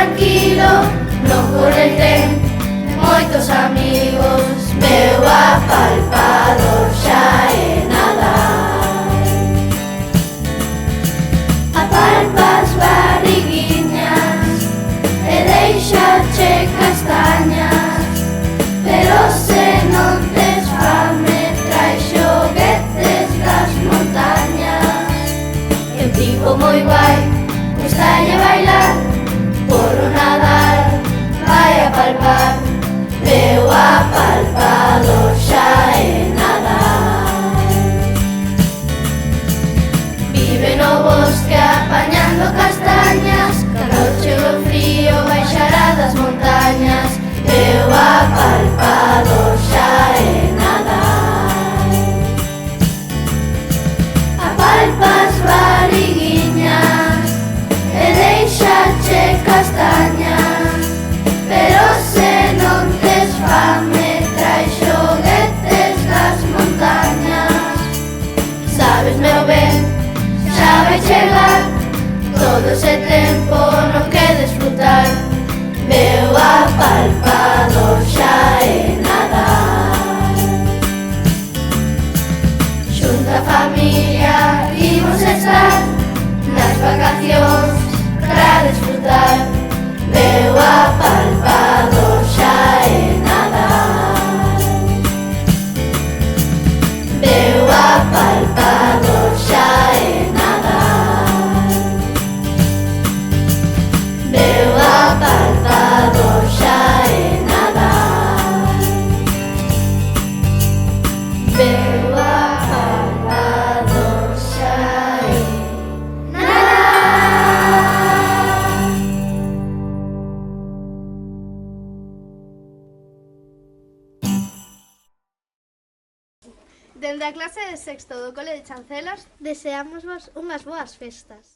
tranquilo, non corre el tren, moitos amigos, meu apalpador xa é Nadal. Apalpas barriguiñas e deixache castañas, pero se non tes fame trai xoguetes das montañas. E un tipo moi guai gustalle bailar por o Nadal, vai a palpar, meu apalpador xa é Nadal. Vive no bosque apañando castañas, cando chega o frío baixará das montañas, meu apalpador xa é Nadal. Apalpas barriguiñas e deixache castañas, pero se non tes fame trai xoguetes das montañas. Sabes, meu ben, xa vai chegar todo ese tempo no que desfrutar, meu apalpador xa é Nadal. Xunto a familia imos estar nas vacacións pra desfrutar, meu apalpador xa é Nadal. Meu apalpador xa é Nadal. Meu apalpador xa é Nadal. Meu apalpador xa é Nadal. Dende a clase de sexto do Cole de Chancelas, deseámosvos unhas boas festas.